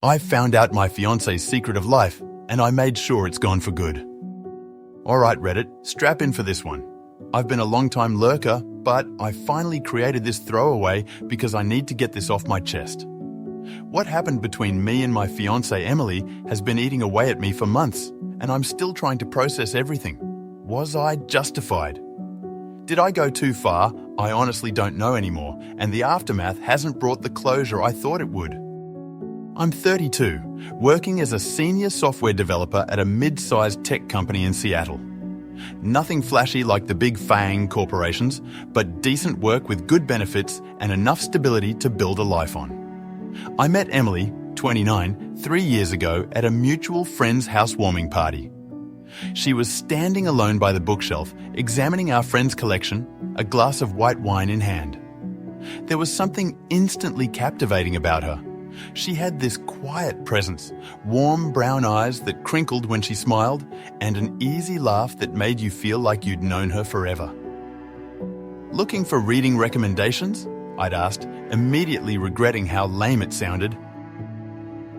I found out my fiance's secret of life, and I made sure it's gone for good. Alright Reddit, strap in for this one. I've been a long-time lurker, but I finally created this throwaway because I need to get this off my chest. What happened between me and my fiancée Emily has been eating away at me for months, and I'm still trying to process everything. Was I justified? Did I go too far? I honestly don't know anymore, and the aftermath hasn't brought the closure I thought it would. I'm 32, working as a senior software developer at a mid-sized tech company in Seattle. Nothing flashy like the big FAANG corporations, but decent work with good benefits and enough stability to build a life on. I met Emily, 29, 3 years ago at a mutual friend's housewarming party. She was standing alone by the bookshelf, examining our friend's collection, a glass of white wine in hand. There was something instantly captivating about her. She had this quiet presence, warm brown eyes that crinkled when she smiled, and an easy laugh that made you feel like you'd known her forever. Looking for reading recommendations? I'd asked, immediately regretting how lame it sounded.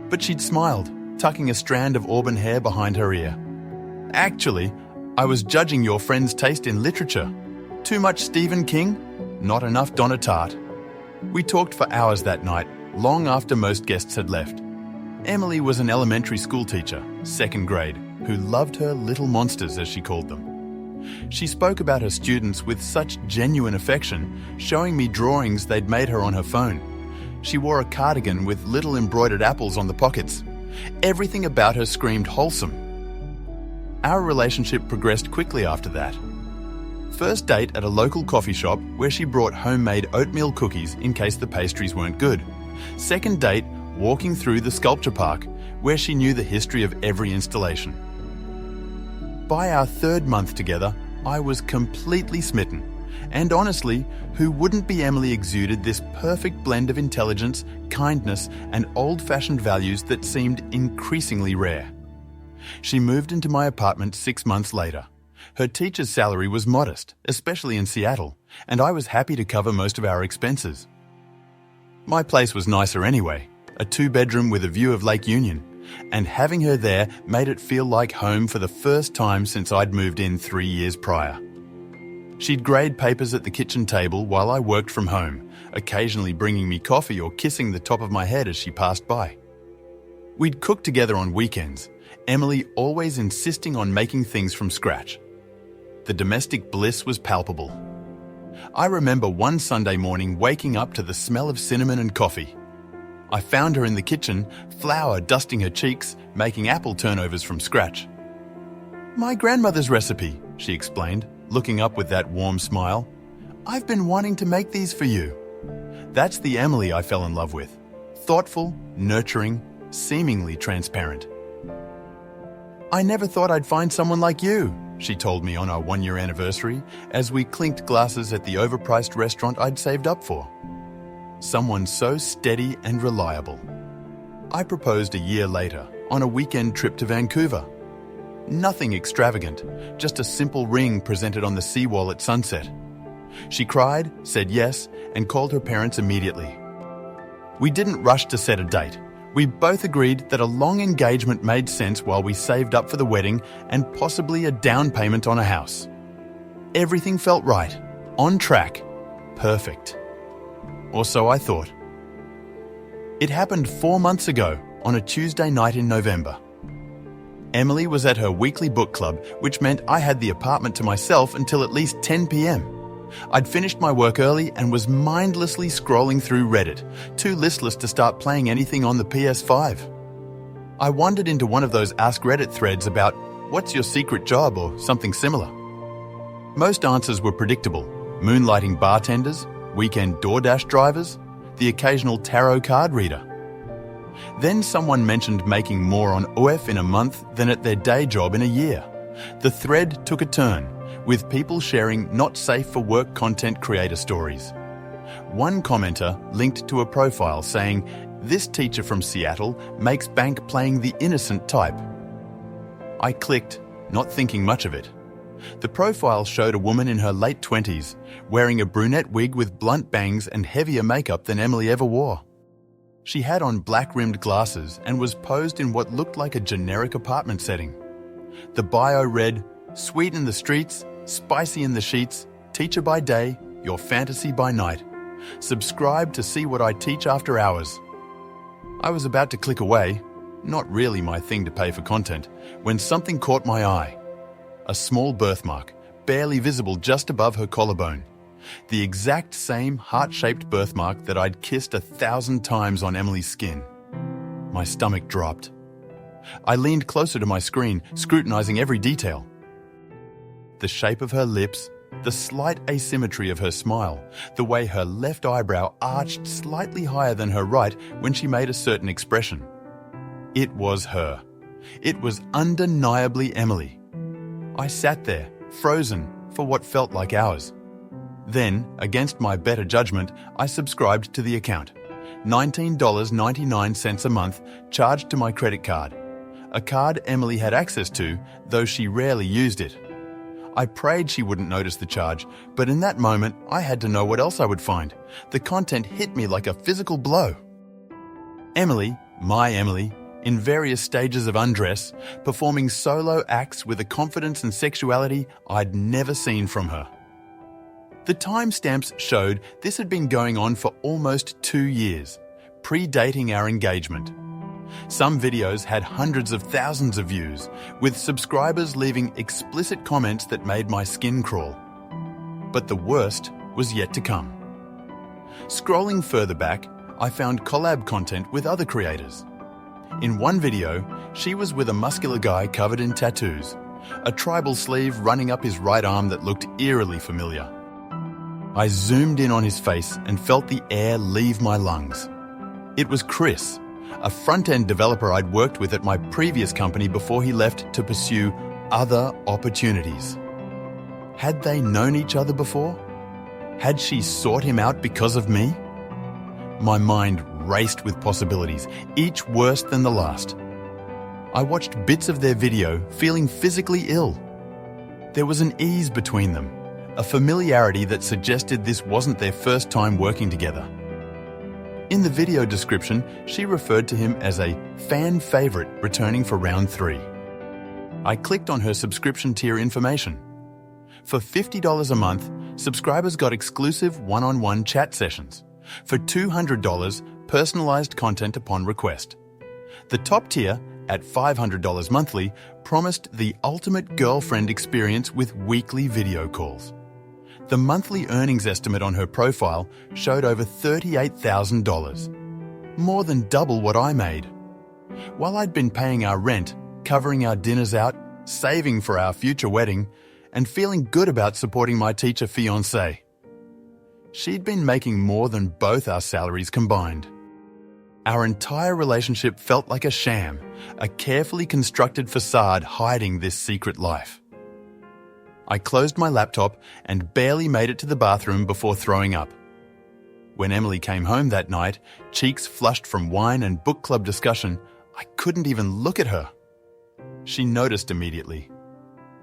But she'd smiled, tucking a strand of auburn hair behind her ear. Actually, I was judging your friend's taste in literature. Too much Stephen King? Not enough Donna Tartt. We talked for hours that night, long after most guests had left. Emily was an elementary school teacher, 2nd grade, who loved her little monsters, as she called them. She spoke about her students with such genuine affection, showing me drawings they'd made her on her phone. She wore a cardigan with little embroidered apples on the pockets. Everything about her screamed wholesome. Our relationship progressed quickly after that. First date at a local coffee shop where she brought homemade oatmeal cookies in case the pastries weren't good. Second date, walking through the sculpture park, where she knew the history of every installation. By our 3rd month together, I was completely smitten. And honestly, who wouldn't be? Emily exuded this perfect blend of intelligence, kindness, and old-fashioned values that seemed increasingly rare. She moved into my apartment 6 months later. Her teacher's salary was modest, especially in Seattle, and I was happy to cover most of our expenses. My place was nicer anyway, a 2-bedroom with a view of Lake Union, and having her there made it feel like home for the first time since I'd moved in 3 years prior. She'd grade papers at the kitchen table while I worked from home, occasionally bringing me coffee or kissing the top of my head as she passed by. We'd cook together on weekends, Emily always insisting on making things from scratch. The domestic bliss was palpable. I remember one Sunday morning waking up to the smell of cinnamon and coffee. I found her in the kitchen, flour dusting her cheeks, making apple turnovers from scratch. "My grandmother's recipe," she explained, looking up with that warm smile. "I've been wanting to make these for you." That's the Emily I fell in love with. Thoughtful, nurturing, seemingly transparent. "I never thought I'd find someone like you," she told me on our 1-year anniversary as we clinked glasses at the overpriced restaurant I'd saved up for. Someone so steady and reliable. I proposed a year later on a weekend trip to Vancouver. Nothing extravagant, just a simple ring presented on the seawall at sunset. She cried, said yes, and called her parents immediately. We didn't rush to set a date. We both agreed that a long engagement made sense while we saved up for the wedding and possibly a down payment on a house. Everything felt right, on track, perfect. Or so I thought. It happened 4 months ago, on a Tuesday night in November. Emily was at her weekly book club, which meant I had the apartment to myself until at least 10 p.m. I'd finished my work early and was mindlessly scrolling through Reddit, too listless to start playing anything on the PS5. I wandered into one of those Ask Reddit threads about "What's your secret job?" or something similar. Most answers were predictable: moonlighting bartenders, weekend DoorDash drivers, the occasional tarot card reader. Then someone mentioned making more on OF in a month than at their day job in a year. The thread took a turn, with people sharing not safe for work content creator stories. One commenter linked to a profile saying, "This teacher from Seattle makes bank playing the innocent type." I clicked, not thinking much of it. The profile showed a woman in her late 20s, wearing a brunette wig with blunt bangs and heavier makeup than Emily ever wore. She had on black-rimmed glasses and was posed in what looked like a generic apartment setting. The bio read, "Sweet in the streets, spicy in the sheets, teacher by day, your fantasy by night. Subscribe to see what I teach after hours." I was about to click away, not really my thing to pay for content, when something caught my eye. A small birthmark, barely visible just above her collarbone. The exact same heart-shaped birthmark that I'd kissed 1,000 times on Emily's skin. My stomach dropped. I leaned closer to my screen, scrutinizing every detail. The shape of her lips, the slight asymmetry of her smile, the way her left eyebrow arched slightly higher than her right when she made a certain expression. It was her. It was undeniably Emily. I sat there, frozen, for what felt like hours. Then, against my better judgment, I subscribed to the account. $19.99 a month charged to my credit card. A card Emily had access to, though she rarely used it. I prayed she wouldn't notice the charge, but in that moment, I had to know what else I would find. The content hit me like a physical blow. Emily, my Emily, in various stages of undress, performing solo acts with a confidence and sexuality I'd never seen from her. The timestamps showed this had been going on for almost 2 years, predating our engagement. Some videos had hundreds of thousands of views, with subscribers leaving explicit comments that made my skin crawl. But the worst was yet to come. Scrolling further back, I found collab content with other creators. In one video, she was with a muscular guy covered in tattoos, a tribal sleeve running up his right arm that looked eerily familiar. I zoomed in on his face and felt the air leave my lungs. It was Chris, a front-end developer I'd worked with at my previous company before he left to pursue other opportunities. Had they known each other before? Had she sought him out because of me? My mind raced with possibilities, each worse than the last. I watched bits of their video, feeling physically ill. There was an ease between them, a familiarity that suggested this wasn't their first time working together. In the video description, she referred to him as a fan favorite returning for round 3. I clicked on her subscription tier information. For $50 a month, subscribers got exclusive one-on-one chat sessions. For $200, personalized content upon request. The top tier, at $500 monthly, promised the ultimate girlfriend experience with weekly video calls. The monthly earnings estimate on her profile showed over $38,000, more than double what I made. While I'd been paying our rent, covering our dinners out, saving for our future wedding, and feeling good about supporting my teacher fiancée, she'd been making more than both our salaries combined. Our entire relationship felt like a sham, a carefully constructed facade hiding this secret life. I closed my laptop and barely made it to the bathroom before throwing up. When Emily came home that night, cheeks flushed from wine and book club discussion, I couldn't even look at her. She noticed immediately.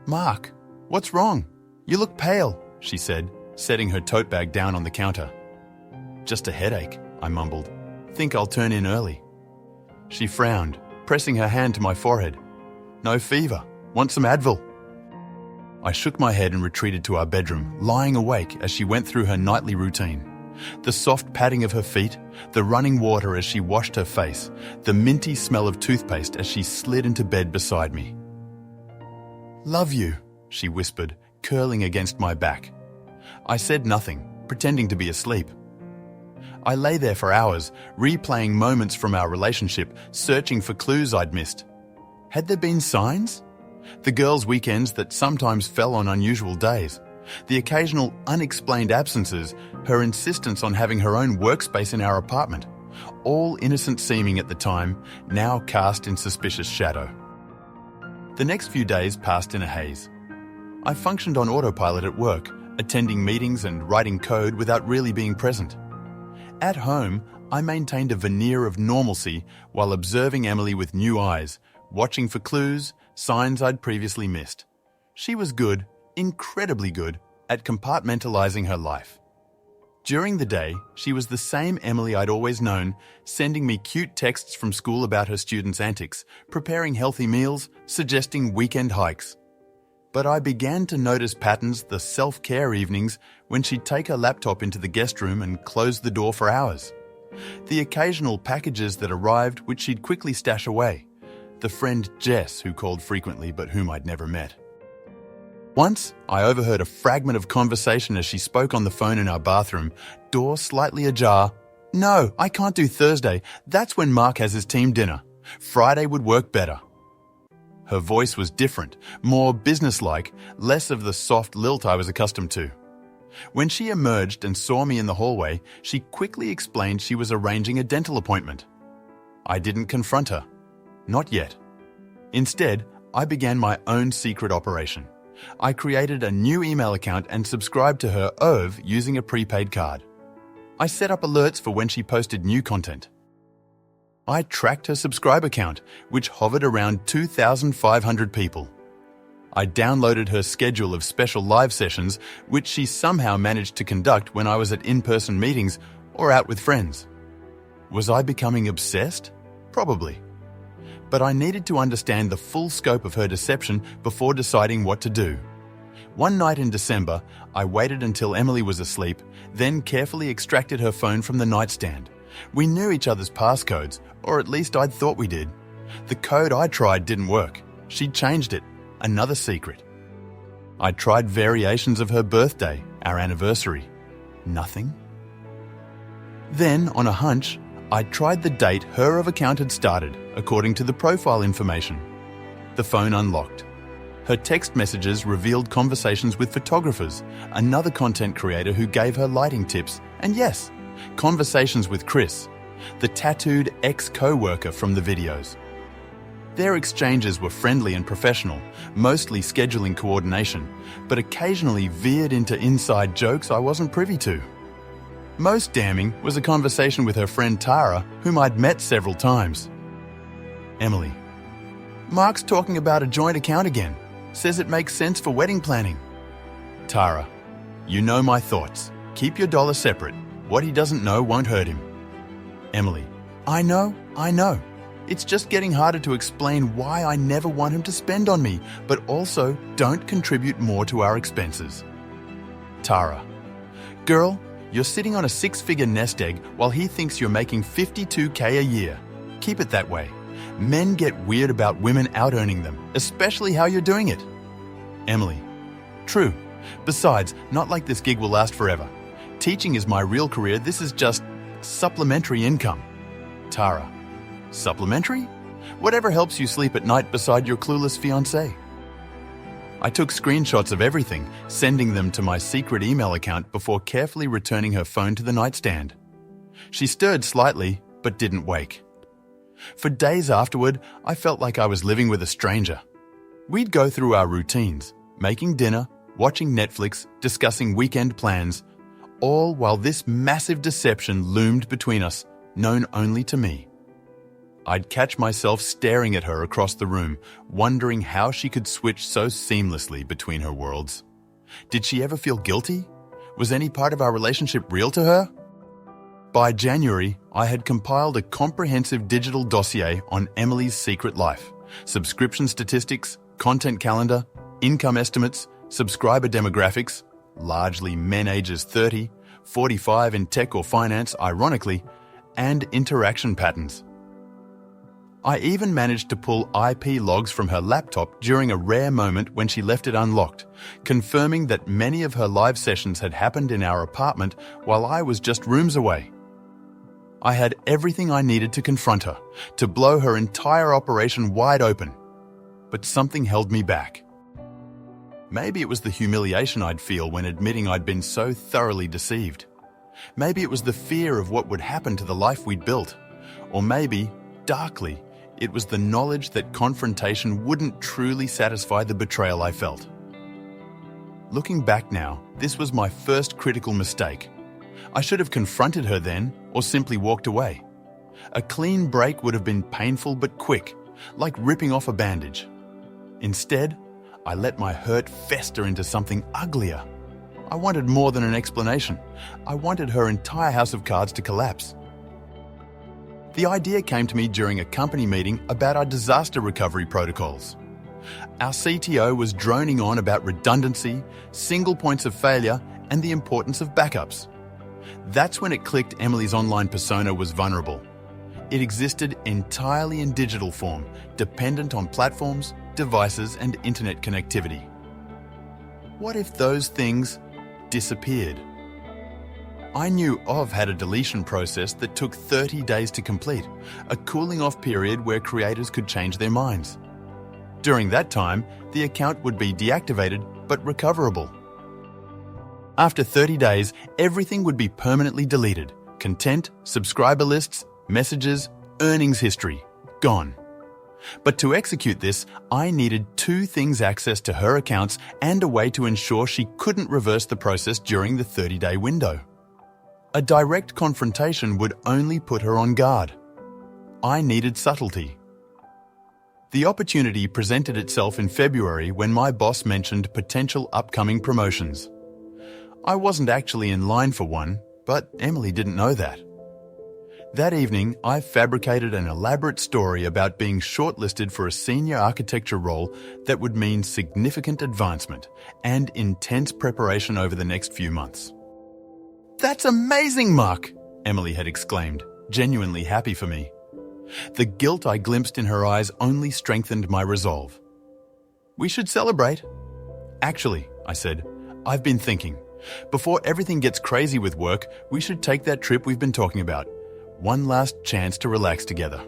"Mark, what's wrong? You look pale," she said, setting her tote bag down on the counter. "Just a headache," I mumbled. "Think I'll turn in early." She frowned, pressing her hand to my forehead. "No fever. Want some Advil?" I shook my head and retreated to our bedroom, lying awake as she went through her nightly routine. The soft patting of her feet, the running water as she washed her face, the minty smell of toothpaste as she slid into bed beside me. "Love you," she whispered, curling against my back. I said nothing, pretending to be asleep. I lay there for hours, replaying moments from our relationship, searching for clues I'd missed. Had there been signs? The girls' weekends that sometimes fell on unusual days, the occasional unexplained absences, her insistence on having her own workspace in our apartment, all innocent seeming at the time, now cast in suspicious shadow. The next few days passed in a haze. I functioned on autopilot at work, attending meetings and writing code without really being present. At home, I maintained a veneer of normalcy while observing Emily with new eyes, watching for clues, signs I'd previously missed. She was good, incredibly good, at compartmentalizing her life. During the day, she was the same Emily I'd always known, sending me cute texts from school about her students' antics, preparing healthy meals, suggesting weekend hikes. But I began to notice patterns the self-care evenings when she'd take her laptop into the guest room and close the door for hours. The occasional packages that arrived which she'd quickly stash away. The friend Jess who called frequently but whom I'd never met. Once, I overheard a fragment of conversation as she spoke on the phone in our bathroom, door slightly ajar. "No, I can't do Thursday. That's when Mark has his team dinner. Friday would work better." Her voice was different, more businesslike, less of the soft lilt I was accustomed to. When she emerged and saw me in the hallway, she quickly explained she was arranging a dental appointment. I didn't confront her. Not yet. Instead, I began my own secret operation. I created a new email account and subscribed to her OV using a prepaid card. I set up alerts for when she posted new content. I tracked her subscriber count, which hovered around 2,500 people. I downloaded her schedule of special live sessions, which she somehow managed to conduct when I was at in-person meetings or out with friends. Was I becoming obsessed? Probably. But I needed to understand the full scope of her deception before deciding what to do. One night in December, I waited until Emily was asleep, then carefully extracted her phone from the nightstand. We knew each other's passcodes, or at least I'd thought we did. The code I tried didn't work. She'd changed it. Another secret. I tried variations of her birthday, our anniversary. Nothing. Then, on a hunch, I tried the date her account had started, according to the profile information. The phone unlocked. Her text messages revealed conversations with photographers, another content creator who gave her lighting tips, and yes, conversations with Chris, the tattooed ex-coworker from the videos. Their exchanges were friendly and professional, mostly scheduling coordination, but occasionally veered into inside jokes I wasn't privy to. Most damning was a conversation with her friend Tara, whom I'd met several times. Emily. "Mark's talking about a joint account again. Says it makes sense for wedding planning." Tara. "You know my thoughts. Keep your dollar separate. What he doesn't know won't hurt him." Emily. I know. It's just getting harder to explain why I never want him to spend on me, but also don't contribute more to our expenses." Tara. "Girl, you're sitting on a 6-figure nest egg while he thinks you're making $52K a year. Keep it that way. Men get weird about women out-earning them, especially how you're doing it." Emily. "True. Besides, not like this gig will last forever. Teaching is my real career. This is just supplementary income." Tara. "Supplementary? Whatever helps you sleep at night beside your clueless fiancé." I took screenshots of everything, sending them to my secret email account before carefully returning her phone to the nightstand. She stirred slightly, but didn't wake. For days afterward, I felt like I was living with a stranger. We'd go through our routines, making dinner, watching Netflix, discussing weekend plans, all while this massive deception loomed between us, known only to me. I'd catch myself staring at her across the room, wondering how she could switch so seamlessly between her worlds. Did she ever feel guilty? Was any part of our relationship real to her? By January, I had compiled a comprehensive digital dossier on Emily's secret life, subscription statistics, content calendar, income estimates, subscriber demographics, largely men ages 30, 45 in tech or finance, ironically, and interaction patterns. I even managed to pull IP logs from her laptop during a rare moment when she left it unlocked, confirming that many of her live sessions had happened in our apartment while I was just rooms away. I had everything I needed to confront her, to blow her entire operation wide open. But something held me back. Maybe it was the humiliation I'd feel when admitting I'd been so thoroughly deceived. Maybe it was the fear of what would happen to the life we'd built. Or maybe, darkly, it was the knowledge that confrontation wouldn't truly satisfy the betrayal I felt. Looking back now, this was my first critical mistake. I should have confronted her then, or simply walked away. A clean break would have been painful but quick, like ripping off a bandage. Instead, I let my hurt fester into something uglier. I wanted more than an explanation. I wanted her entire house of cards to collapse. The idea came to me during a company meeting about our disaster recovery protocols. Our CTO was droning on about redundancy, single points of failure, and the importance of backups. That's when it clicked Emily's online persona was vulnerable. It existed entirely in digital form, dependent on platforms, devices, and internet connectivity. What if those things disappeared? I knew OV had a deletion process that took 30 days to complete, a cooling off period where creators could change their minds. During that time, the account would be deactivated but recoverable. After 30 days, everything would be permanently deleted. Content, subscriber lists, messages, earnings history, gone. But to execute this, I needed two things: access to her accounts and a way to ensure she couldn't reverse the process during the 30-day window. A direct confrontation would only put her on guard. I needed subtlety. The opportunity presented itself in February when my boss mentioned potential upcoming promotions. I wasn't actually in line for one, but Emily didn't know that. That evening, I fabricated an elaborate story about being shortlisted for a senior architecture role that would mean significant advancement and intense preparation over the next few months. "That's amazing, Mark!" Emily had exclaimed, genuinely happy for me. The guilt I glimpsed in her eyes only strengthened my resolve. "We should celebrate." "Actually," I said, "I've been thinking. Before everything gets crazy with work, we should take that trip we've been talking about. One last chance to relax together."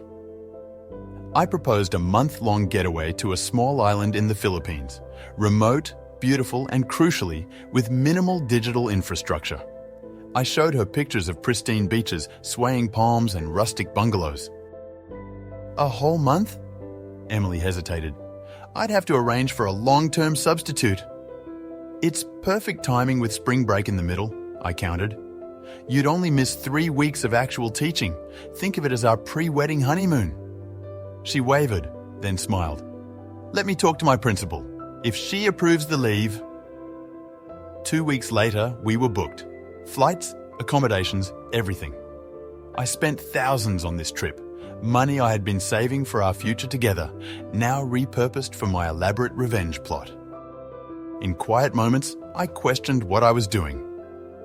I proposed a month-long getaway to a small island in the Philippines, remote, beautiful, and crucially, with minimal digital infrastructure. I showed her pictures of pristine beaches, swaying palms, and rustic bungalows. "A whole month?" Emily hesitated. "I'd have to arrange for a long-term substitute." "It's perfect timing with spring break in the middle," I countered. "You'd only miss 3 weeks of actual teaching. Think of it as our pre-wedding honeymoon." She wavered, then smiled. "Let me talk to my principal. If she approves the leave..." 2 weeks later, we were booked. Flights, accommodations, everything. I spent thousands on this trip. Money I had been saving for our future together, now repurposed for my elaborate revenge plot. In quiet moments, I questioned what I was doing.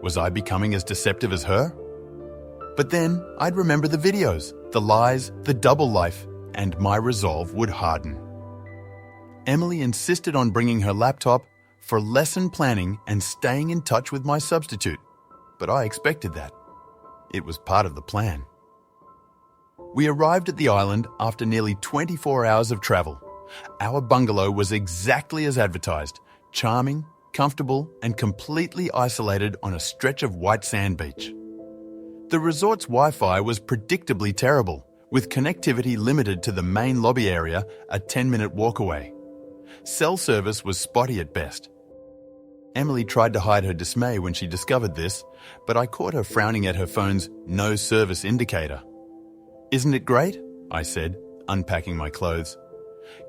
Was I becoming as deceptive as her? But then I'd remember the videos, the lies, the double life, and my resolve would harden. Emily insisted on bringing her laptop for lesson planning and staying in touch with my substitute, but I expected that. It was part of the plan. We arrived at the island after nearly 24 hours of travel. Our bungalow was exactly as advertised, charming, comfortable, and completely isolated on a stretch of white sand beach. The resort's Wi-Fi was predictably terrible, with connectivity limited to the main lobby area, a 10-minute walk away. Cell service was spotty at best. Emily tried to hide her dismay when she discovered this, but I caught her frowning at her phone's no service indicator. "Isn't it great?" I said, unpacking my clothes.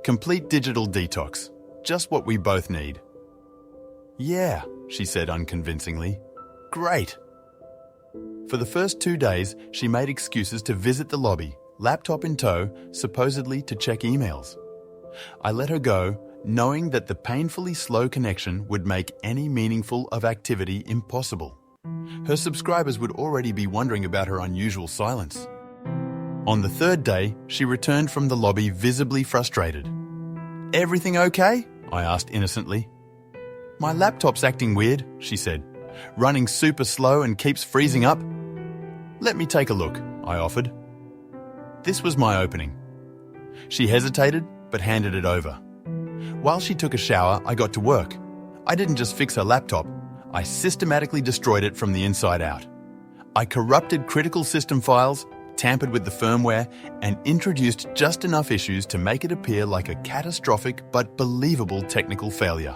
"Complete digital detox, just what we both need." "Yeah," she said unconvincingly. "Great." For the first 2 days, she made excuses to visit the lobby, laptop in tow, supposedly to check emails. I let her go, knowing that the painfully slow connection would make any meaningful of activity impossible. Her subscribers would already be wondering about her unusual silence. On the 3rd day, she returned from the lobby visibly frustrated. "Everything okay?" I asked innocently. "My laptop's acting weird," she said. "Running super slow and keeps freezing up." "Let me take a look," I offered. This was my opening. She hesitated, but handed it over. While she took a shower, I got to work. I didn't just fix her laptop, I systematically destroyed it from the inside out. I corrupted critical system files, tampered with the firmware, and introduced just enough issues to make it appear like a catastrophic but believable technical failure.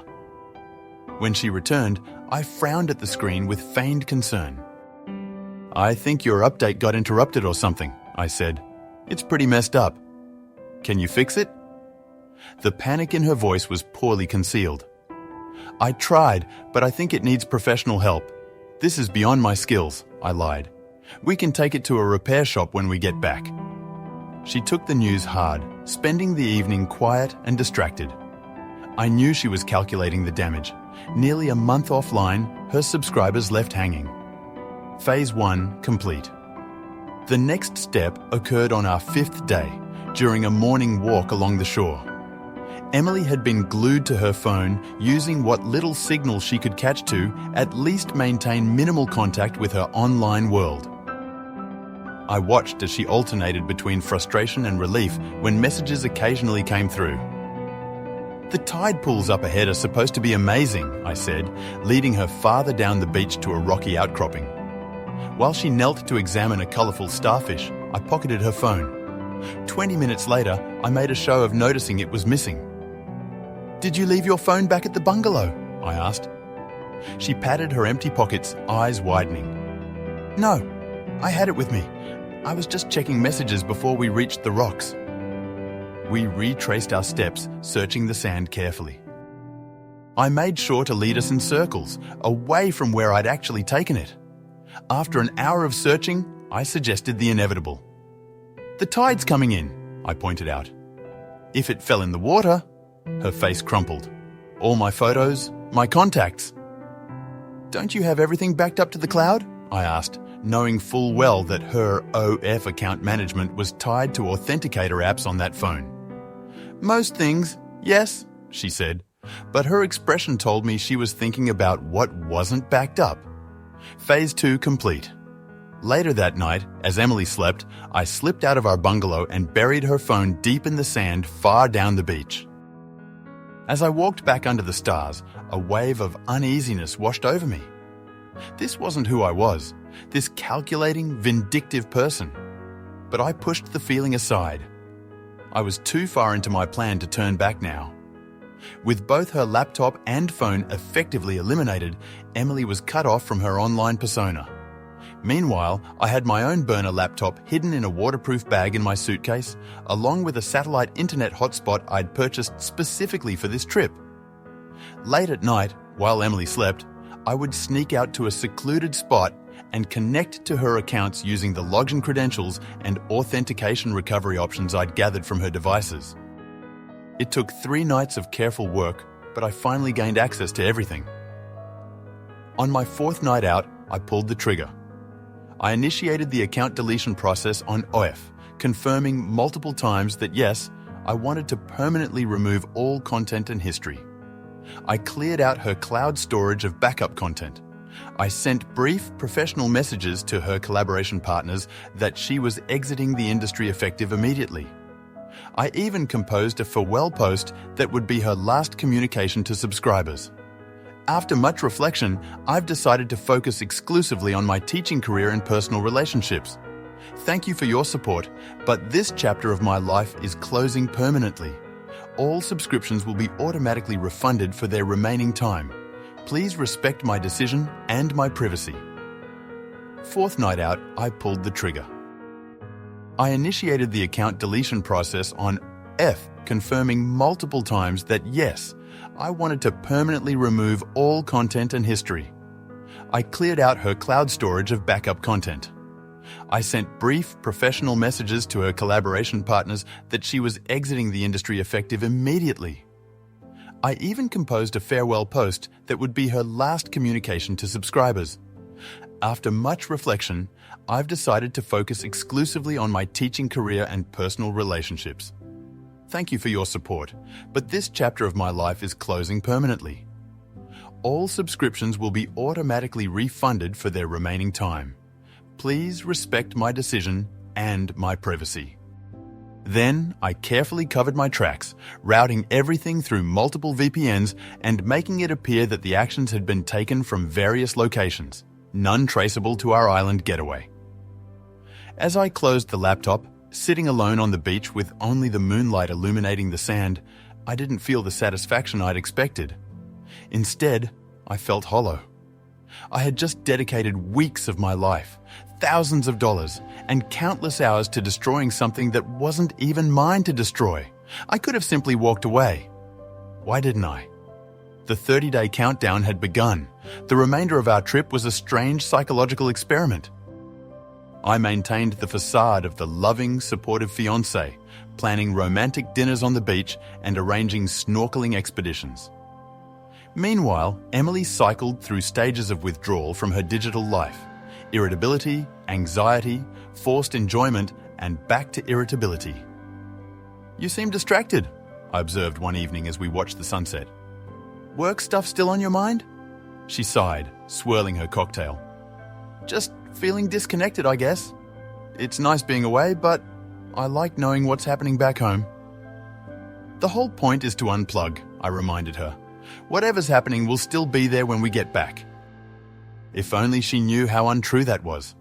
When she returned, I frowned at the screen with feigned concern. "I think your update got interrupted or something," I said. "It's pretty messed up. Can you fix it?" The panic in her voice was poorly concealed. I tried, but I think it needs professional help. This is beyond my skills, I lied. We can take it to a repair shop when we get back. She took the news hard, spending the evening quiet and distracted. I knew she was calculating the damage. Nearly a month offline, her subscribers left hanging. Phase 1 complete. The next step occurred on our 5th day, during a morning walk along the shore. Emily had been glued to her phone, using what little signal she could catch to at least maintain minimal contact with her online world. I watched as she alternated between frustration and relief when messages occasionally came through. "The tide pools up ahead are supposed to be amazing," I said, leading her farther down the beach to a rocky outcropping. While she knelt to examine a colourful starfish, I pocketed her phone. 20 minutes later, I made a show of noticing it was missing. "Did you leave your phone back at the bungalow?" I asked. She patted her empty pockets, eyes widening. "No, I had it with me. I was just checking messages before we reached the rocks." We retraced our steps, searching the sand carefully. I made sure to lead us in circles, away from where I'd actually taken it. After an hour of searching, I suggested the inevitable. "The tide's coming in," I pointed out. "If it fell in the water..." Her face crumpled. "All my photos, my contacts." "Don't you have everything backed up to the cloud?" I asked, knowing full well that her OF account management was tied to authenticator apps on that phone. "Most things, yes," she said, but her expression told me she was thinking about what wasn't backed up. Phase 2 complete. Later that night, as Emily slept, I slipped out of our bungalow and buried her phone deep in the sand far down the beach. As I walked back under the stars, a wave of uneasiness washed over me. This wasn't who I was, this calculating, vindictive person. But I pushed the feeling aside. I was too far into my plan to turn back now. With both her laptop and phone effectively eliminated, Emily was cut off from her online persona. Meanwhile, I had my own burner laptop hidden in a waterproof bag in my suitcase, along with a satellite internet hotspot I'd purchased specifically for this trip. Late at night, while Emily slept, I would sneak out to a secluded spot and connect to her accounts using the login credentials and authentication recovery options I'd gathered from her devices. It took 3 nights of careful work, but I finally gained access to everything. On my 4th night out, I pulled the trigger. I initiated the account deletion process on OF, confirming multiple times that yes, I wanted to permanently remove all content and history. I cleared out her cloud storage of backup content. I sent brief professional messages to her collaboration partners that she was exiting the industry effective immediately. I even composed a farewell post that would be her last communication to subscribers. After much reflection, I've decided to focus exclusively on my teaching career and personal relationships. Thank you for your support, but this chapter of my life is closing permanently. All subscriptions will be automatically refunded for their remaining time. Please respect my decision and my privacy. 4th night out, I pulled the trigger. I initiated the account deletion process on F, confirming multiple times that yes, I wanted to permanently remove all content and history. I cleared out her cloud storage of backup content. I sent brief professional messages to her collaboration partners that she was exiting the industry effective immediately. I even composed a farewell post that would be her last communication to subscribers. After much reflection, I've decided to focus exclusively on my teaching career and personal relationships. Thank you for your support, but this chapter of my life is closing permanently. All subscriptions will be automatically refunded for their remaining time. Please respect my decision and my privacy. Then, I carefully covered my tracks, routing everything through multiple VPNs and making it appear that the actions had been taken from various locations, none traceable to our island getaway. As I closed the laptop, sitting alone on the beach with only the moonlight illuminating the sand, I didn't feel the satisfaction I'd expected. Instead, I felt hollow. I had just dedicated weeks of my life, thousands of dollars, and countless hours to destroying something that wasn't even mine to destroy. I could have simply walked away. Why didn't I? The 30-day countdown had begun. The remainder of our trip was a strange psychological experiment. I maintained the facade of the loving, supportive fiancé, planning romantic dinners on the beach and arranging snorkeling expeditions. Meanwhile, Emily cycled through stages of withdrawal from her digital life: irritability, anxiety, forced enjoyment, and back to irritability. "You seem distracted," I observed one evening as we watched the sunset. "Work stuff still on your mind?" She sighed, swirling her cocktail. "Just feeling disconnected, I guess. It's nice being away, but I like knowing what's happening back home." "The whole point is to unplug," I reminded her. "Whatever's happening will still be there when we get back." If only she knew how untrue that was.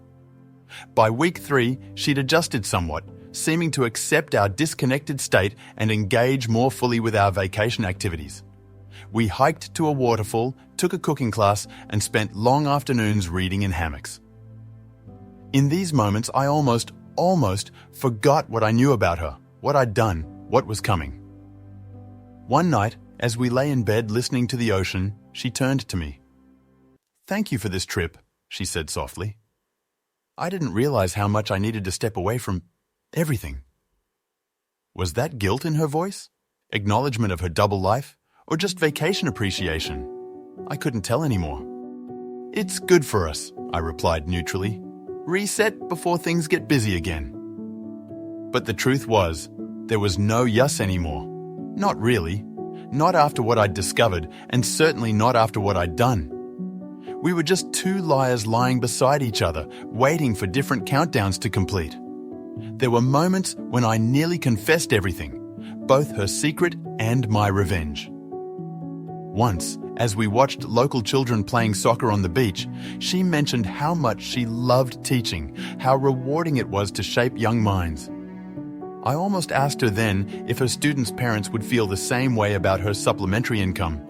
By week 3, she'd adjusted somewhat, seeming to accept our disconnected state and engage more fully with our vacation activities. We hiked to a waterfall, took a cooking class, and spent long afternoons reading in hammocks. In these moments, I almost forgot what I knew about her, what I'd done, what was coming. One night, as we lay in bed listening to the ocean, she turned to me. "Thank you for this trip," she said softly. I didn't realize how much I needed to step away from everything. Was that guilt in her voice? Acknowledgement of her double life? Or just vacation appreciation? I couldn't tell anymore. "It's good for us," I replied neutrally. "Reset before things get busy again." But the truth was, there was no yes anymore. Not really. Not after what I'd discovered, and certainly not after what I'd done. We were just two liars lying beside each other, waiting for different countdowns to complete. There were moments when I nearly confessed everything, both her secret and my revenge. Once, as we watched local children playing soccer on the beach, she mentioned how much she loved teaching, how rewarding it was to shape young minds. I almost asked her then if her students' parents would feel the same way about her supplementary income.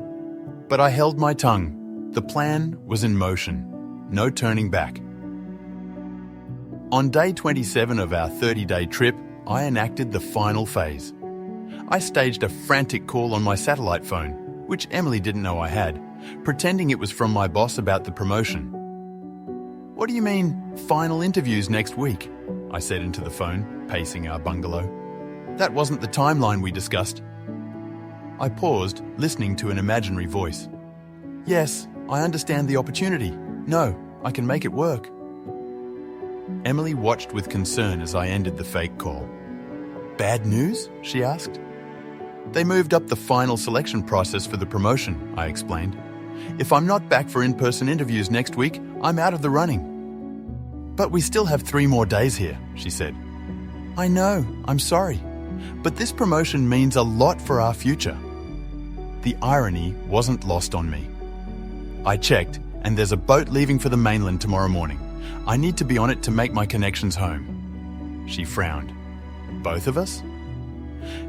But I held my tongue. The plan was in motion. No turning back. On day 27 of our 30-day trip, I enacted the final phase. I staged a frantic call on my satellite phone, which Emily didn't know I had, pretending it was from my boss about the promotion. "What do you mean, final interviews next week?" I said into the phone, pacing our bungalow. "That wasn't the timeline we discussed." I paused, listening to an imaginary voice. "Yes, I understand the opportunity. No, I can make it work." Emily watched with concern as I ended the fake call. "Bad news?" she asked. "They moved up the final selection process for the promotion," I explained. "If I'm not back for in-person interviews next week, I'm out of the running." "But we still have 3 more days here," she said. "I know, I'm sorry. But this promotion means a lot for our future." The irony wasn't lost on me. I checked, and there's a boat leaving for the mainland tomorrow morning. I need to be on it to make my connections home. She frowned. "Both of us?"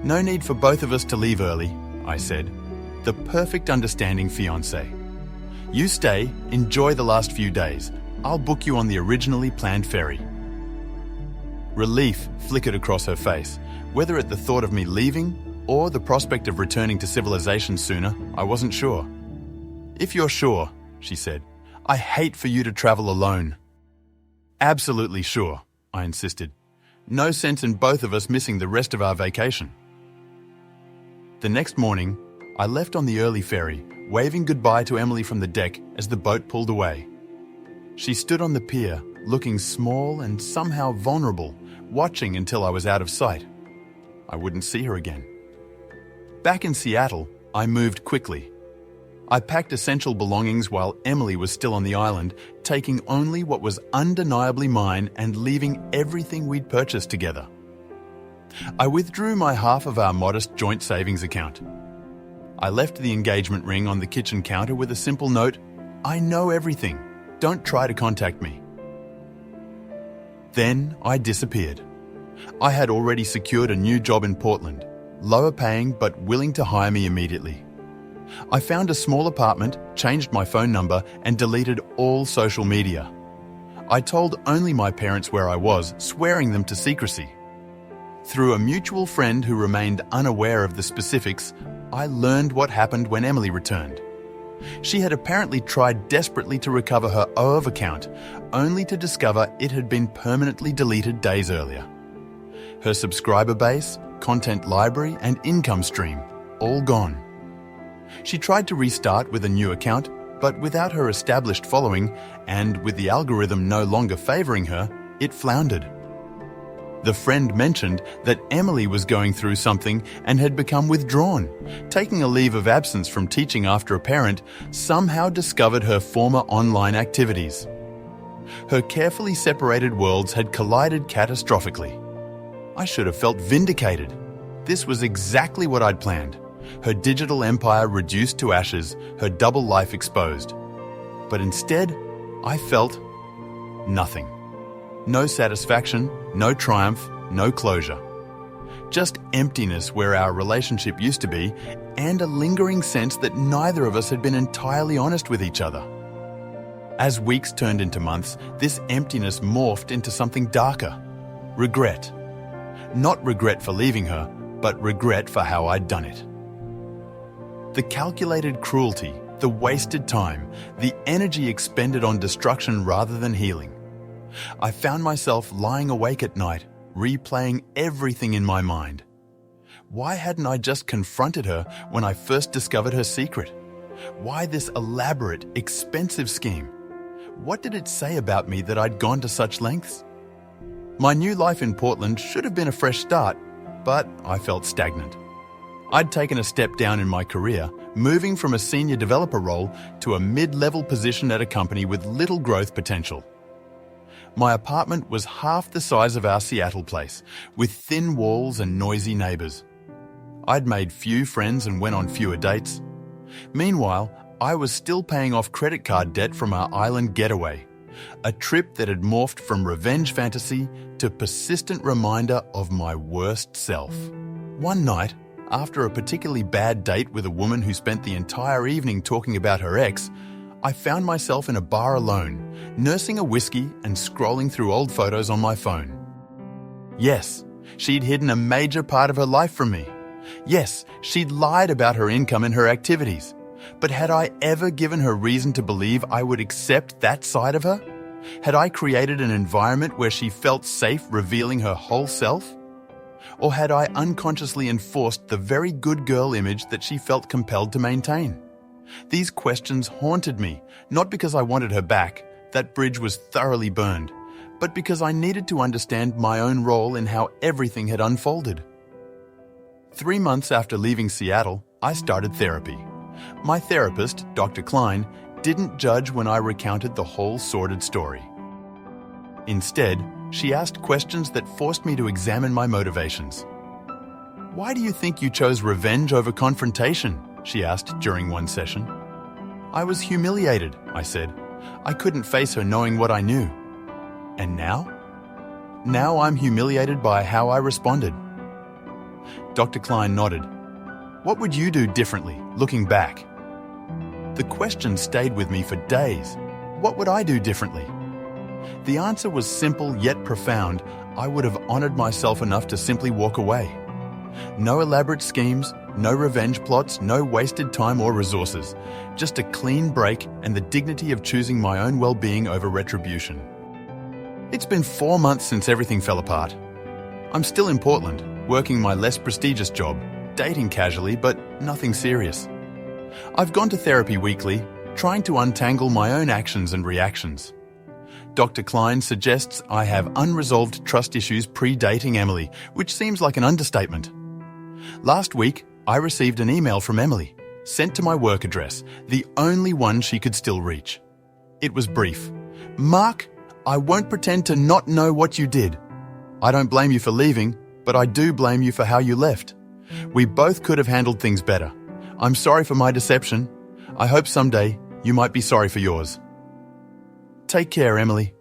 "No need for both of us to leave early," I said. "The perfect understanding fiancé. You stay, enjoy the last few days. I'll book you on the originally planned ferry." Relief flickered across her face. Whether at the thought of me leaving or the prospect of returning to civilization sooner, I wasn't sure. "If you're sure," she said, "I hate for you to travel alone." "Absolutely sure," I insisted. "No sense in both of us missing the rest of our vacation." The next morning, I left on the early ferry, waving goodbye to Emily from the deck as the boat pulled away. She stood on the pier, looking small and somehow vulnerable, watching until I was out of sight. I wouldn't see her again. Back in Seattle, I moved quickly. I packed essential belongings while Emily was still on the island, taking only what was undeniably mine and leaving everything we'd purchased together. I withdrew my half of our modest joint savings account. I left the engagement ring on the kitchen counter with a simple note, "I know everything. Don't try to contact me." Then I disappeared. I had already secured a new job in Portland, lower paying but willing to hire me immediately. I found a small apartment, changed my phone number, and deleted all social media. I told only my parents where I was, swearing them to secrecy. Through a mutual friend who remained unaware of the specifics, I learned what happened when Emily returned, She had apparently tried desperately to recover her OF account, only to discover it had been permanently deleted days earlier. Her subscriber base, content library, and income stream, all gone. She tried to restart with a new account, but without her established following, and with the algorithm no longer favoring her, it floundered. The friend mentioned that Emily was going through something and had become withdrawn. Taking a leave of absence from teaching after a parent somehow discovered her former online activities. Her carefully separated worlds had collided catastrophically. I should have felt vindicated. This was exactly what I'd planned. Her digital empire reduced to ashes, her double life exposed. But instead, I felt nothing. No satisfaction, no triumph, no closure. Just emptiness where our relationship used to be, and a lingering sense that neither of us had been entirely honest with each other. As weeks turned into months, this emptiness morphed into something darker. Regret. Not regret for leaving her, but regret for how I'd done it. The calculated cruelty, the wasted time, the energy expended on destruction rather than healing. I found myself lying awake at night, replaying everything in my mind. Why hadn't I just confronted her when I first discovered her secret? Why this elaborate, expensive scheme? What did it say about me that I'd gone to such lengths? My new life in Portland should have been a fresh start, but I felt stagnant. I'd taken a step down in my career, moving from a senior developer role to a mid-level position at a company with little growth potential. My apartment was half the size of our Seattle place, with thin walls and noisy neighbours. I'd made few friends and went on fewer dates. Meanwhile, I was still paying off credit card debt from our island getaway, a trip that had morphed from revenge fantasy to persistent reminder of my worst self. One night, after a particularly bad date with a woman who spent the entire evening talking about her ex, I found myself in a bar alone, nursing a whiskey and scrolling through old photos on my phone. Yes, she'd hidden a major part of her life from me. Yes, she'd lied about her income and her activities. But had I ever given her reason to believe I would accept that side of her? Had I created an environment where she felt safe revealing her whole self? Or had I unconsciously enforced the very good girl image that she felt compelled to maintain? These questions haunted me, not because I wanted her back, that bridge was thoroughly burned, but because I needed to understand my own role in how everything had unfolded. 3 months after leaving Seattle, I started therapy. My therapist, Dr. Klein, didn't judge when I recounted the whole sordid story. Instead, she asked questions that forced me to examine my motivations. "Why do you think you chose revenge over confrontation?" she asked during one session. "I was humiliated," I said. "I couldn't face her knowing what I knew." "And now?" "Now I'm humiliated by how I responded." Dr. Klein nodded. "What would you do differently, looking back?" The question stayed with me for days. What would I do differently? The answer was simple yet profound. I would have honored myself enough to simply walk away. No elaborate schemes, no revenge plots, no wasted time or resources. Just a clean break and the dignity of choosing my own well-being over retribution. It's been 4 months since everything fell apart. I'm still in Portland, working my less prestigious job, dating casually, but nothing serious. I've gone to therapy weekly, trying to untangle my own actions and reactions. Dr. Klein suggests I have unresolved trust issues predating Emily, which seems like an understatement. Last week, I received an email from Emily, sent to my work address, the only one she could still reach. It was brief. "Mark, I won't pretend to not know what you did. I don't blame you for leaving, but I do blame you for how you left. We both could have handled things better. I'm sorry for my deception. I hope someday you might be sorry for yours. Take care, Emily."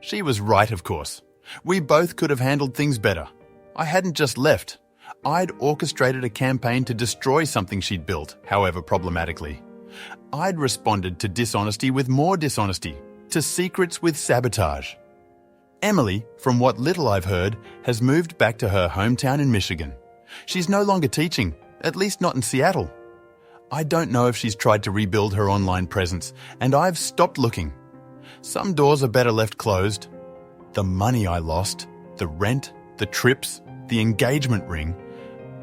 She was right, of course. We both could have handled things better. I hadn't just left. I'd orchestrated a campaign to destroy something she'd built, however problematically. I'd responded to dishonesty with more dishonesty, to secrets with sabotage. Emily, from what little I've heard, has moved back to her hometown in Michigan. She's no longer teaching, at least not in Seattle. I don't know if she's tried to rebuild her online presence, and I've stopped looking. Some doors are better left closed. The money I lost, the rent, the trips, the engagement ring,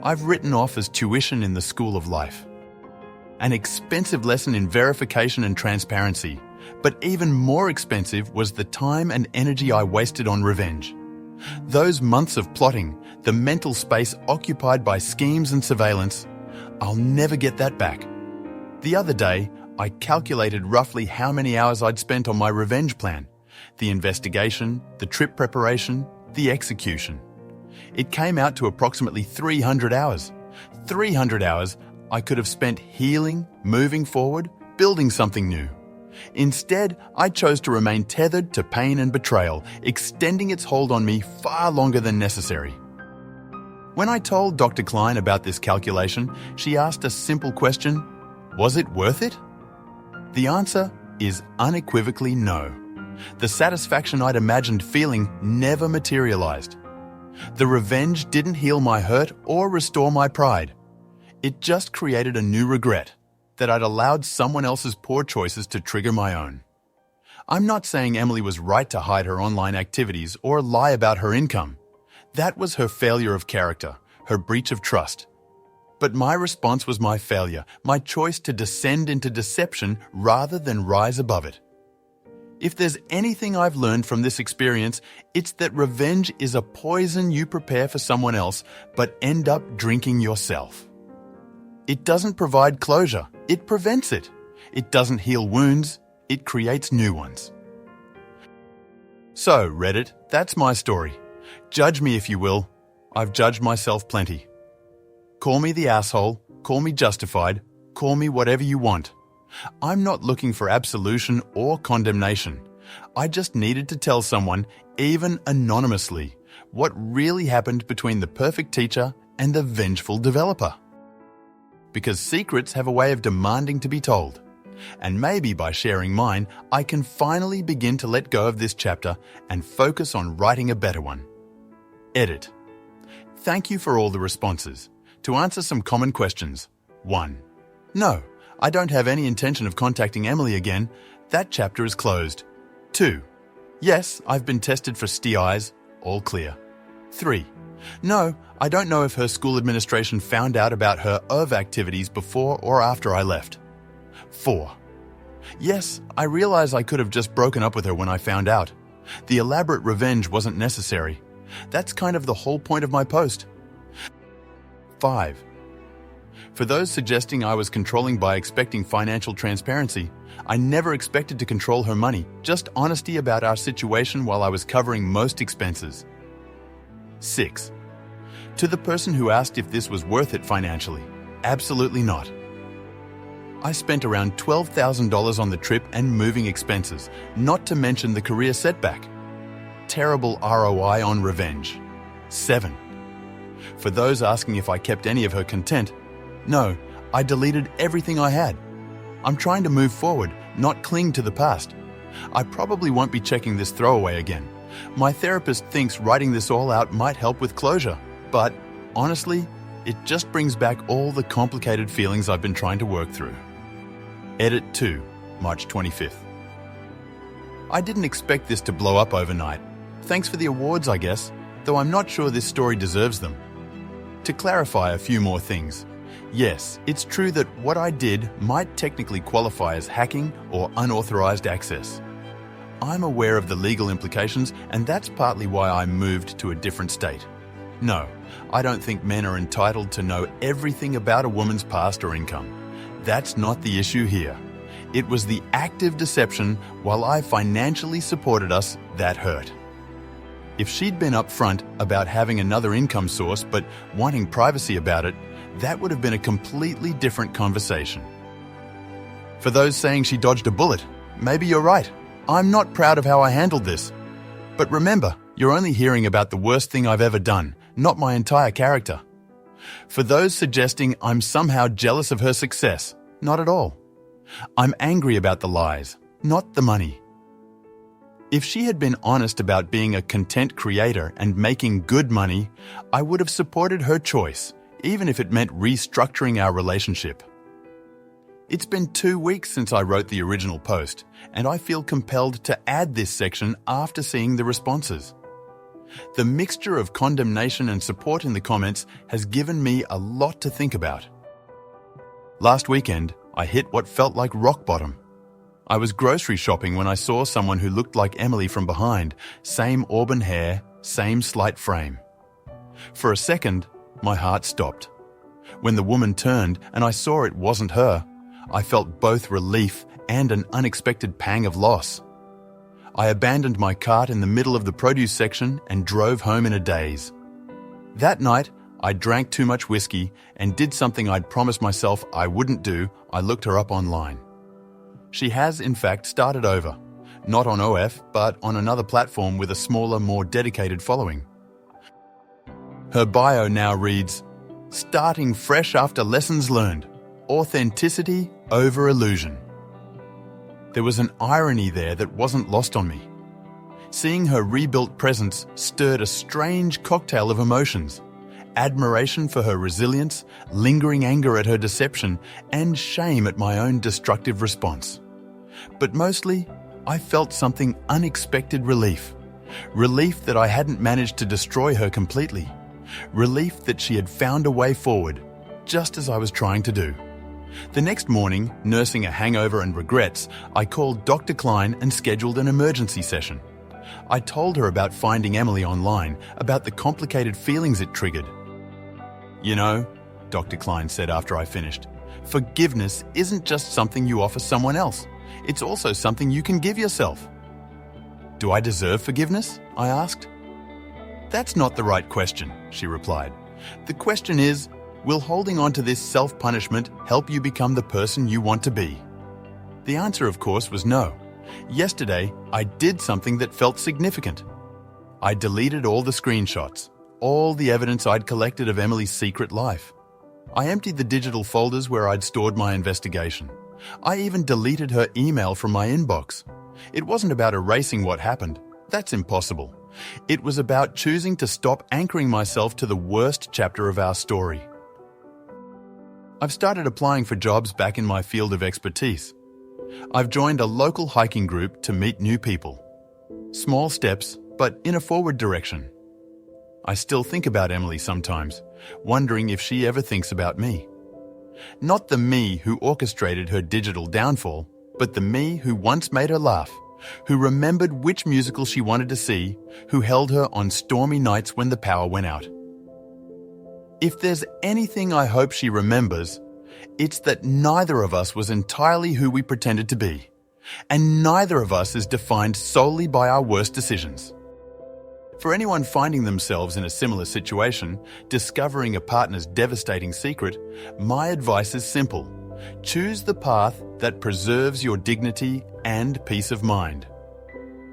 I've written off as tuition in the school of life. An expensive lesson in verification and transparency, but even more expensive was the time and energy I wasted on revenge. Those months of plotting, the mental space occupied by schemes and surveillance, I'll never get that back. The other day, I calculated roughly how many hours I'd spent on my revenge plan, the investigation, the trip preparation, the execution. It came out to approximately 300 hours. 300 hours I could have spent healing, moving forward, building something new. Instead, I chose to remain tethered to pain and betrayal, extending its hold on me far longer than necessary. When I told Dr. Klein about this calculation, she asked a simple question: was it worth it? The answer is unequivocally no. The satisfaction I'd imagined feeling never materialized. The revenge didn't heal my hurt or restore my pride. It just created a new regret that I'd allowed someone else's poor choices to trigger my own. I'm not saying Emily was right to hide her online activities or lie about her income. That was her failure of character, her breach of trust. But my response was my failure, my choice to descend into deception rather than rise above it. If there's anything I've learned from this experience, it's that revenge is a poison you prepare for someone else but end up drinking yourself. It doesn't provide closure, it prevents it. It doesn't heal wounds, it creates new ones. So, Reddit, that's my story. Judge me if you will. I've judged myself plenty. Call me the asshole, call me justified, call me whatever you want. I'm not looking for absolution or condemnation. I just needed to tell someone, even anonymously, what really happened between the perfect teacher and the vengeful developer. Because secrets have a way of demanding to be told. And maybe by sharing mine, I can finally begin to let go of this chapter and focus on writing a better one. Edit. Thank you for all the responses. To answer some common questions. 1. No, I don't have any intention of contacting Emily again. That chapter is closed. 2. Yes, I've been tested for STIs. All clear. 3. No, I don't know if her school administration found out about her OV activities before or after I left. 4. Yes, I realize I could have just broken up with her when I found out. The elaborate revenge wasn't necessary. That's kind of the whole point of my post. 5. For those suggesting I was controlling by expecting financial transparency, I never expected to control her money, just honesty about our situation while I was covering most expenses. 6. To the person who asked if this was worth it financially, absolutely not. I spent around $12,000 on the trip and moving expenses, not to mention the career setback. Terrible ROI on revenge. 7. For those asking if I kept any of her content, no, I deleted everything I had. I'm trying to move forward, not cling to the past. I probably won't be checking this throwaway again. My therapist thinks writing this all out might help with closure, but honestly, it just brings back all the complicated feelings I've been trying to work through. Edit 2, March 25th. I didn't expect this to blow up overnight. Thanks for the awards, I guess, though I'm not sure this story deserves them. To clarify a few more things. Yes, it's true that what I did might technically qualify as hacking or unauthorized access. I'm aware of the legal implications, and that's partly why I moved to a different state. No, I don't think men are entitled to know everything about a woman's past or income. That's not the issue here. It was the active deception while I financially supported us that hurt. If she'd been upfront about having another income source but wanting privacy about it, that would have been a completely different conversation. For those saying she dodged a bullet, maybe you're right. I'm not proud of how I handled this. But remember, you're only hearing about the worst thing I've ever done, not my entire character. For those suggesting I'm somehow jealous of her success, not at all. I'm angry about the lies, not the money. If she had been honest about being a content creator and making good money, I would have supported her choice, even if it meant restructuring our relationship. It's been 2 weeks since I wrote the original post, and I feel compelled to add this section after seeing the responses. The mixture of condemnation and support in the comments has given me a lot to think about. Last weekend, I hit what felt like rock bottom. I was grocery shopping when I saw someone who looked like Emily from behind, same auburn hair, same slight frame. For a second, my heart stopped. When the woman turned and I saw it wasn't her, I felt both relief and an unexpected pang of loss. I abandoned my cart in the middle of the produce section and drove home in a daze. That night, I drank too much whiskey and did something I'd promised myself I wouldn't do. I looked her up online. She has, in fact, started over, not on OF, but on another platform with a smaller, more dedicated following. Her bio now reads, "Starting fresh after lessons learned. Authenticity over illusion." There was an irony there that wasn't lost on me. Seeing her rebuilt presence stirred a strange cocktail of emotions. Admiration for her resilience, lingering anger at her deception, and shame at my own destructive response. But mostly, I felt something unexpected relief. Relief that I hadn't managed to destroy her completely. Relief that she had found a way forward, just as I was trying to do. The next morning, nursing a hangover and regrets, I called Dr. Klein and scheduled an emergency session. I told her about finding Emily online, about the complicated feelings it triggered. "You know," Dr. Klein said after I finished, "forgiveness isn't just something you offer someone else. It's also something you can give yourself." "Do I deserve forgiveness?" I asked. "That's not the right question," she replied. "The question is, will holding on to this self-punishment help you become the person you want to be?" The answer, of course, was no. Yesterday, I did something that felt significant. I deleted all the screenshots, all the evidence I'd collected of Emily's secret life. I emptied the digital folders where I'd stored my investigation. I even deleted her email from my inbox. It wasn't about erasing what happened. That's impossible. It was about choosing to stop anchoring myself to the worst chapter of our story. I've started applying for jobs back in my field of expertise. I've joined a local hiking group to meet new people. Small steps, but in a forward direction. I still think about Emily sometimes, wondering if she ever thinks about me. Not the me who orchestrated her digital downfall, but the me who once made her laugh, who remembered which musical she wanted to see, who held her on stormy nights when the power went out. If there's anything I hope she remembers, it's that neither of us was entirely who we pretended to be, and neither of us is defined solely by our worst decisions. For anyone finding themselves in a similar situation, discovering a partner's devastating secret, my advice is simple. Choose the path that preserves your dignity and peace of mind.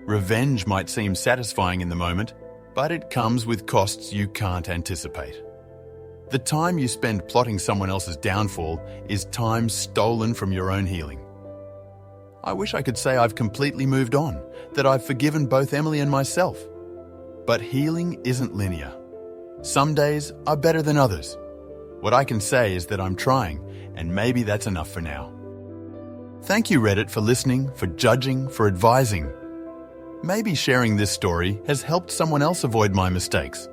Revenge might seem satisfying in the moment, but it comes with costs you can't anticipate. The time you spend plotting someone else's downfall is time stolen from your own healing. I wish I could say I've completely moved on, that I've forgiven both Emily and myself. But healing isn't linear. Some days are better than others. What I can say is that I'm trying, and maybe that's enough for now. Thank you, Reddit, for listening, for judging, for advising. Maybe sharing this story has helped someone else avoid my mistakes.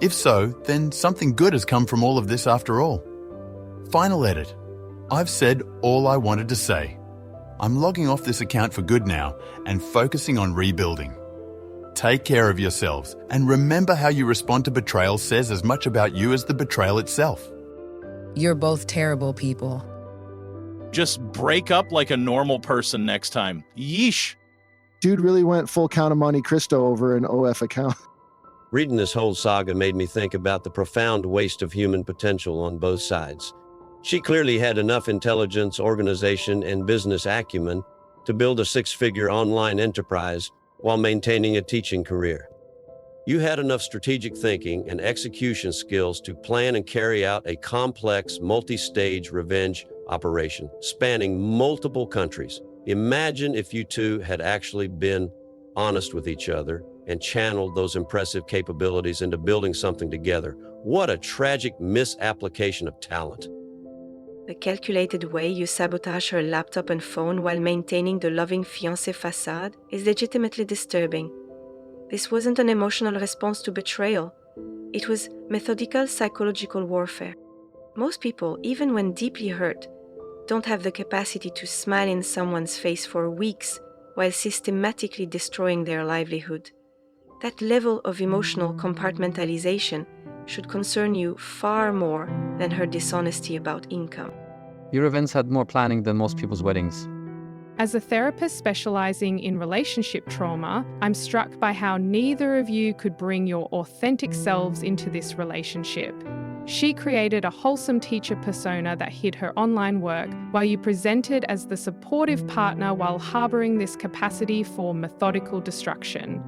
If so, then something good has come from all of this after all. Final edit. I've said all I wanted to say. I'm logging off this account for good now and focusing on rebuilding. Take care of yourselves, and remember how you respond to betrayal says as much about you as the betrayal itself. You're both terrible people. Just break up like a normal person next time. Yeesh. Dude really went full Count of Monte Cristo over an OF account. Reading this whole saga made me think about the profound waste of human potential on both sides. She clearly had enough intelligence, organization, and business acumen to build a six-figure online enterprise while maintaining a teaching career. You had enough strategic thinking and execution skills to plan and carry out a complex, multi-stage revenge operation spanning multiple countries. Imagine if you two had actually been honest with each other and channeled those impressive capabilities into building something together. What a tragic misapplication of talent. The calculated way you sabotage her laptop and phone while maintaining the loving fiancé facade is legitimately disturbing. This wasn't an emotional response to betrayal. It was methodical psychological warfare. Most people, even when deeply hurt, don't have the capacity to smile in someone's face for weeks while systematically destroying their livelihood. That level of emotional compartmentalization should concern you far more than her dishonesty about income. Your events had more planning than most people's weddings. As a therapist specializing in relationship trauma, I'm struck by how neither of you could bring your authentic selves into this relationship. She created a wholesome teacher persona that hid her online work, while you presented as the supportive partner while harboring this capacity for methodical destruction.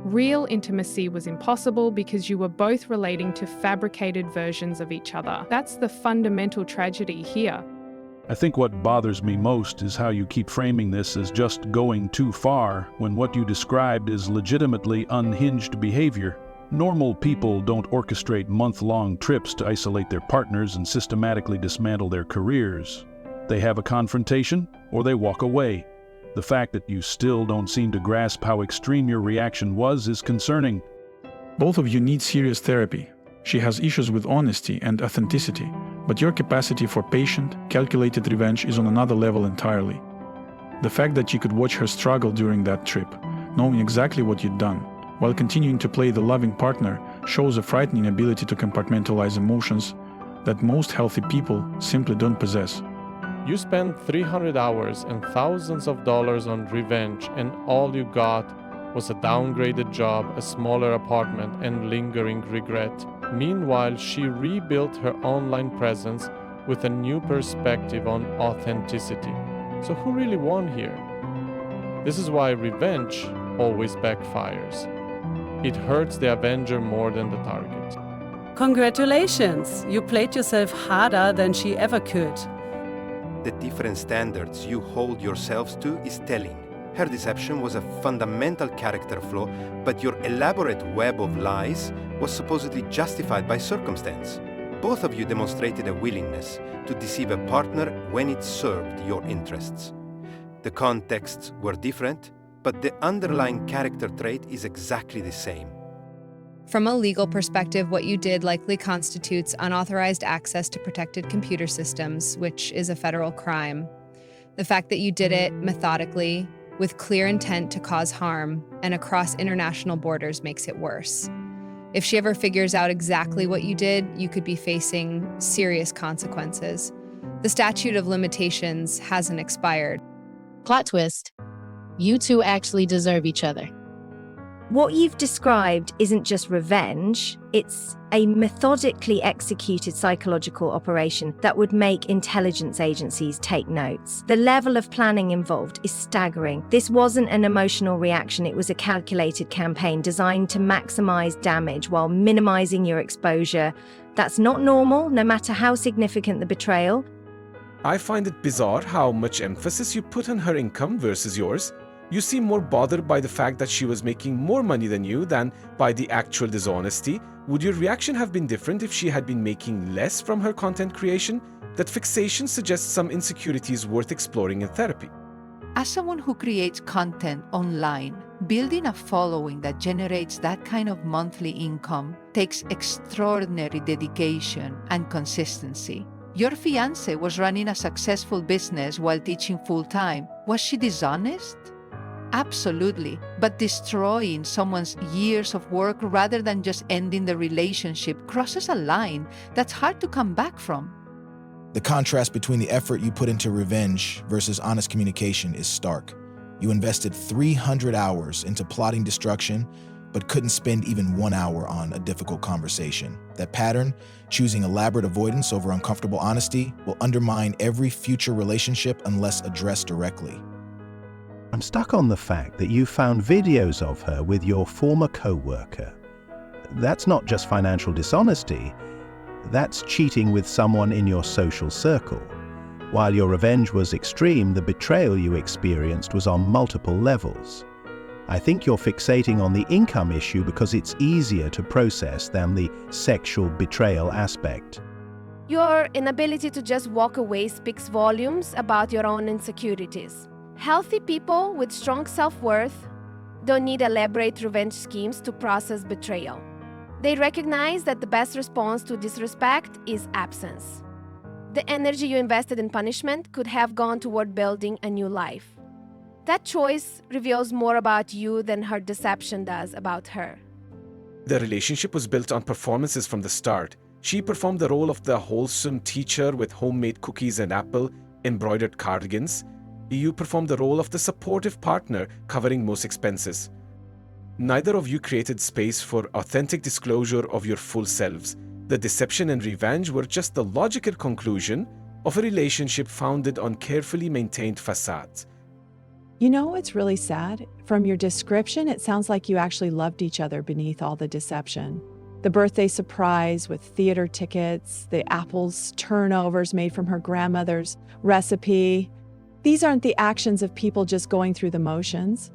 Real intimacy was impossible because you were both relating to fabricated versions of each other. That's the fundamental tragedy here. I think what bothers me most is how you keep framing this as just going too far when what you described is legitimately unhinged behavior. Normal people don't orchestrate month-long trips to isolate their partners and systematically dismantle their careers. They have a confrontation or they walk away. The fact that you still don't seem to grasp how extreme your reaction was is concerning. Both of you need serious therapy. She has issues with honesty and authenticity, but your capacity for patient, calculated revenge is on another level entirely. The fact that you could watch her struggle during that trip, knowing exactly what you'd done, while continuing to play the loving partner, shows a frightening ability to compartmentalize emotions that most healthy people simply don't possess. You spent 300 hours and thousands of dollars on revenge, and all you got was a downgraded job, a smaller apartment, and lingering regret. Meanwhile, she rebuilt her online presence with a new perspective on authenticity. So who really won here? This is why revenge always backfires. It hurts the avenger more than the target. Congratulations! You played yourself harder than she ever could. The different standards you hold yourselves to is telling. Her deception was a fundamental character flaw, but your elaborate web of lies was supposedly justified by circumstance. Both of you demonstrated a willingness to deceive a partner when it served your interests. The contexts were different, but the underlying character trait is exactly the same. From a legal perspective, what you did likely constitutes unauthorized access to protected computer systems, which is a federal crime. The fact that you did it methodically, with clear intent to cause harm, and across international borders makes it worse. If she ever figures out exactly what you did, you could be facing serious consequences. The statute of limitations hasn't expired. Plot twist. You two actually deserve each other. What you've described isn't just revenge, it's a methodically executed psychological operation that would make intelligence agencies take notes. The level of planning involved is staggering. This wasn't an emotional reaction, it was a calculated campaign designed to maximize damage while minimizing your exposure. That's not normal, no matter how significant the betrayal. I find it bizarre how much emphasis you put on her income versus yours. You seem more bothered by the fact that she was making more money than you than by the actual dishonesty. Would your reaction have been different if she had been making less from her content creation? That fixation suggests some insecurities worth exploring in therapy. As someone who creates content online, building a following that generates that kind of monthly income takes extraordinary dedication and consistency. Your fiancée was running a successful business while teaching full-time. Was she dishonest? Absolutely, but destroying someone's years of work rather than just ending the relationship crosses a line that's hard to come back from. The contrast between the effort you put into revenge versus honest communication is stark. You invested 300 hours into plotting destruction, but couldn't spend even 1 hour on a difficult conversation. That pattern, choosing elaborate avoidance over uncomfortable honesty, will undermine every future relationship unless addressed directly. I'm stuck on the fact that you found videos of her with your former co-worker. That's not just financial dishonesty, that's cheating with someone in your social circle. While your revenge was extreme, the betrayal you experienced was on multiple levels. I think you're fixating on the income issue because it's easier to process than the sexual betrayal aspect. Your inability to just walk away speaks volumes about your own insecurities. Healthy people with strong self-worth don't need elaborate revenge schemes to process betrayal. They recognize that the best response to disrespect is absence. The energy you invested in punishment could have gone toward building a new life. That choice reveals more about you than her deception does about her. The relationship was built on performances from the start. She performed the role of the wholesome teacher with homemade cookies and apple embroidered cardigans. You performed the role of the supportive partner covering most expenses. Neither of you created space for authentic disclosure of your full selves. The deception and revenge were just the logical conclusion of a relationship founded on carefully maintained facades. You know what's really sad? From your description, it sounds like you actually loved each other beneath all the deception. The birthday surprise with theater tickets, the apples turnovers made from her grandmother's recipe. These aren't the actions of people just going through the motions.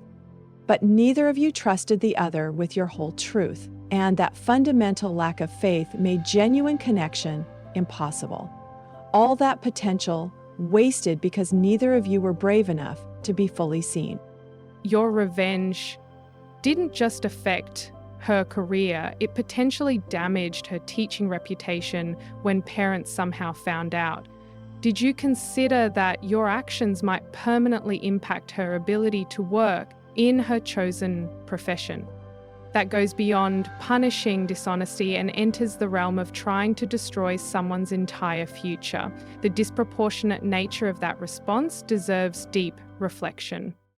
But neither of you trusted the other with your whole truth, and that fundamental lack of faith made genuine connection impossible. All that potential wasted because neither of you were brave enough to be fully seen. Your revenge didn't just affect her career, it potentially damaged her teaching reputation when parents somehow found out. Did you consider that your actions might permanently impact her ability to work in her chosen profession? That goes beyond punishing dishonesty and enters the realm of trying to destroy someone's entire future. The disproportionate nature of that response deserves deep reflection.